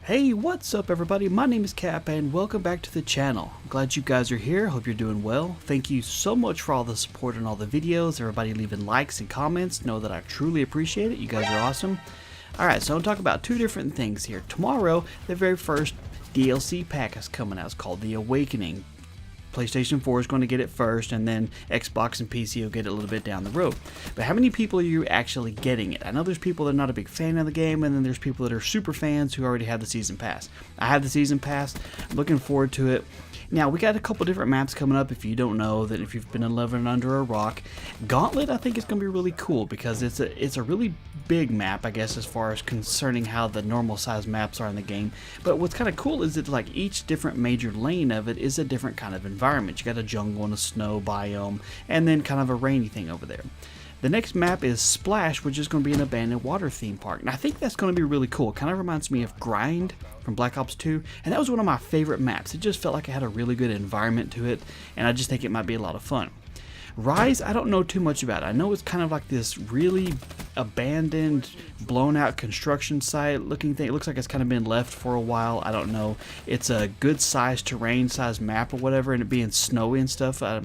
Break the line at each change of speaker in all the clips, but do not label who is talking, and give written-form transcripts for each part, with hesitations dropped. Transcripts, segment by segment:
Hey, what's up everybody? My name is Cap and welcome back to the channel. I'm glad you guys are here. Hope you're doing well. Thank you so much for all the support and all the videos. Everybody leaving likes and comments. Know that I truly appreciate it. You guys are awesome. Alright, so I'm talking about two different things here. Tomorrow, the very first DLC pack is coming out. It's called The Awakening. PlayStation 4 is going to get it first, and then Xbox and PC will get it a little bit down the road. But how many people are you actually getting it? I know there's people that are not a big fan of the game, and then there's people that are super fans who already have the Season Pass. I have the Season Pass. I'm looking forward to it. Now, we got a couple different maps coming up. If you don't know, that if you've been living under a rock, Gauntlet I think is going to be really cool because it's a really big map, I guess, as far as concerning how the normal size maps are in the game. But what's kind of cool is that like each different major lane of it is a different kind of environment. You got a jungle and a snow biome, and then kind of a rainy thing over there. The next map is Splash, which is going to be an abandoned water theme park. And I think that's going to be really cool. It kind of reminds me of Grind from Black Ops 2. And that was one of my favorite maps. It just felt like it had a really good environment to it. And I just think it might be a lot of fun. Rise, I don't know too much about it. I know it's kind of like this really abandoned, blown out construction site looking thing. It looks like it's kind of been left for a while. I don't know. It's a good size terrain, size map or whatever, and it being snowy and stuff. I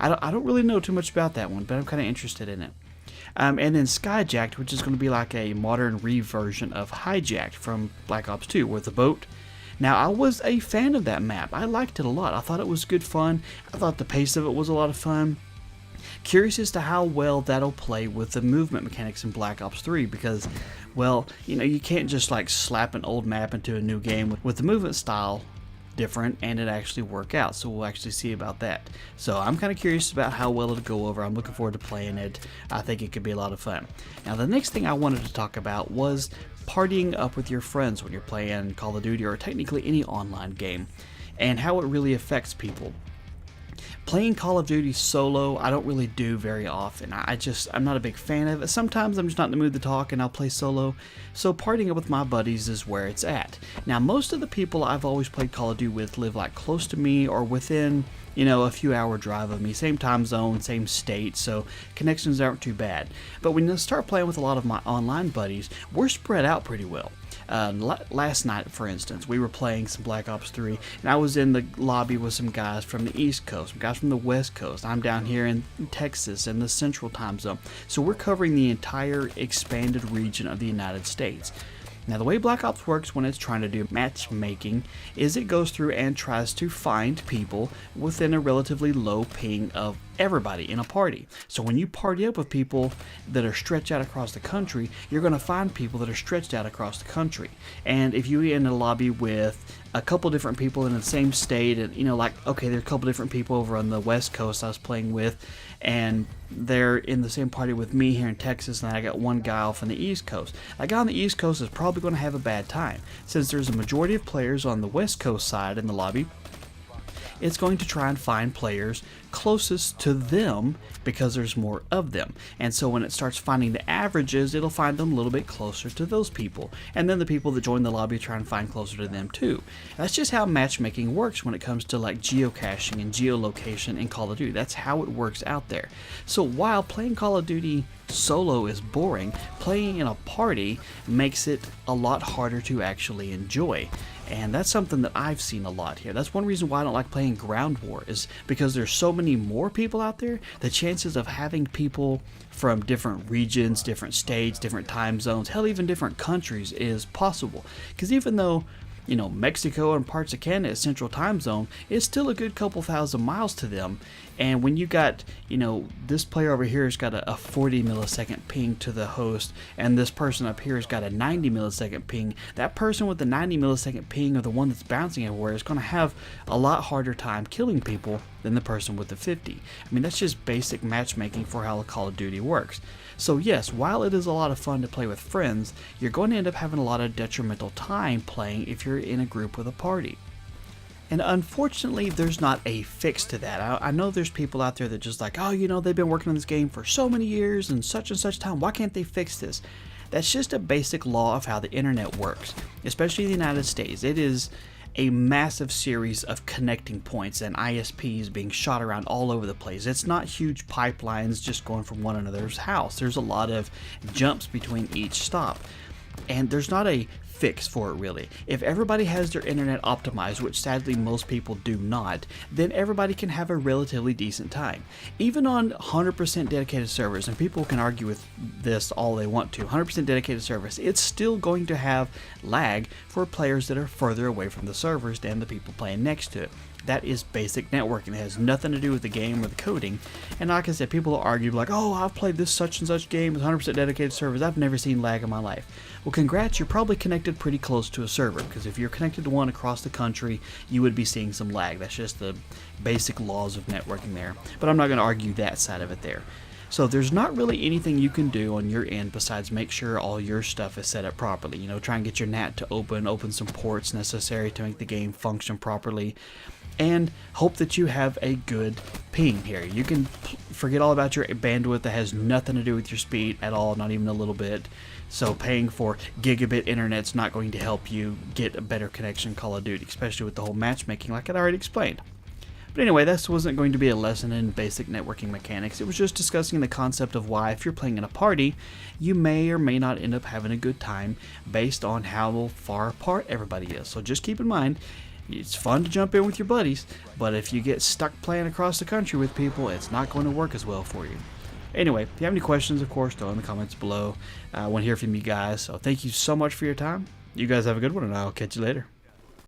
don't really know too much about that one, but I'm kind of interested in it. And then Skyjacked, which is going to be like a modern reversion of Hijacked from Black Ops 2 with a boat. Now, I was a fan of that map. I liked it a lot. I thought it was good fun. I thought the pace of it was a lot of fun. Curious as to how well that'll play with the movement mechanics in Black Ops 3 because, well, you know, you can't just like slap an old map into a new game with the movement style different and it actually work out. So we'll actually see about that. So I'm kind of curious about how well it'll go over. I'm looking forward to playing it. I think it could be a lot of fun. Now, the next thing I wanted to talk about was partying up with your friends when you're playing Call of Duty or technically any online game and how it really affects people. Playing Call of Duty solo, I don't really do very often. I'm not a big fan of it. Sometimes I'm just not in the mood to talk and I'll play solo. So partying up with my buddies is where it's at. Now, most of the people I've always played Call of Duty with live like close to me or within, you know, a few hour drive of me. Same time zone, same state, so connections aren't too bad. But when you start playing with a lot of my online buddies, we're spread out pretty well. Last night, for instance, we were playing some Black Ops 3, and I was in the lobby with some guys from the East Coast, some guys from the West Coast. I'm down here in Texas in the Central Time Zone. So we're covering the entire expanded region of the United States. Now, the way Black Ops works when it's trying to do matchmaking is it goes through and tries to find people within a relatively low ping of everybody in a party. So when you party up with people that are stretched out across the country, you're going to find people that are stretched out across the country. And if you're in a lobby with a couple different people in the same state, and you know, like, okay, there are a couple different people over on the West Coast I was playing with, and they're in the same party with me here in Texas, and I got one guy off on the East Coast. That guy on the East Coast is probably going to have a bad time. Since there's a majority of players on the West Coast side in the lobby, it's going to try and find players closest to them because there's more of them. And so when it starts finding the averages, it'll find them a little bit closer to those people. And then the people that join the lobby try and find closer to them too. That's just how matchmaking works when it comes to like geocaching and geolocation in Call of Duty. That's how it works out there. So while playing Call of Duty solo is boring, playing in a party makes it a lot harder to actually enjoy. And that's something that I've seen a lot here. That's one reason why I don't like playing Ground War, is because there's so many more people out there. The chances of having people from different regions, different states, different time zones, hell, even different countries is possible. Because even though, you know, Mexico and parts of Canada is Central Time Zone, it's still a good couple thousand miles to them. And when you got, you know, this player over here has got a 40 millisecond ping to the host, and this person up here has got a 90 millisecond ping, that person with the 90 millisecond ping or the one that's bouncing everywhere is going to have a lot harder time killing people than the person with the 50. I mean, that's just basic matchmaking for how Call of Duty works. So yes, while it is a lot of fun to play with friends, you're going to end up having a lot of detrimental time playing if you're in a group with a party. And unfortunately, there's not a fix to that. I know there's people out there that just like, oh, you know, they've been working on this game for so many years and such time. Why can't they fix this? That's just a basic law of how the internet works, especially in the United States. It is a massive series of connecting points and ISPs being shot around all over the place. It's not huge pipelines just going from one another's house. There's a lot of jumps between each stop. And there's not a fix for it really. If everybody has their internet optimized, which sadly most people do not, then everybody can have a relatively decent time. Even on 100% dedicated servers, and people can argue with this all they want to, 100% dedicated servers, it's still going to have lag for players that are further away from the servers than the people playing next to it. That is basic networking. It has nothing to do with the game or the coding. And like I said, people will argue like, oh, I've played this such and such game with 100% dedicated servers. I've never seen lag in my life. Well, congrats, you're probably connected pretty close to a server, because if you're connected to one across the country, you would be seeing some lag. That's just the basic laws of networking there. But I'm not going to argue that side of it there. So there's not really anything you can do on your end besides make sure all your stuff is set up properly. You know, try and get your NAT to open some ports necessary to make the game function properly, and hope that you have a good ping here. You can forget all about your bandwidth. That has nothing to do with your speed at all, not even a little bit. So paying for gigabit internet's not going to help you get a better connection in Call of Duty, especially with the whole matchmaking like I already explained. But anyway, this wasn't going to be a lesson in basic networking mechanics. It was just discussing the concept of why, if you're playing in a party, you may or may not end up having a good time based on how far apart everybody is. So just keep in mind, it's fun to jump in with your buddies, but if you get stuck playing across the country with people, it's not going to work as well for you. Anyway, if you have any questions, of course, throw in the comments below. I want to hear from you guys, so thank you so much for your time. You guys have a good one, and I'll catch you later.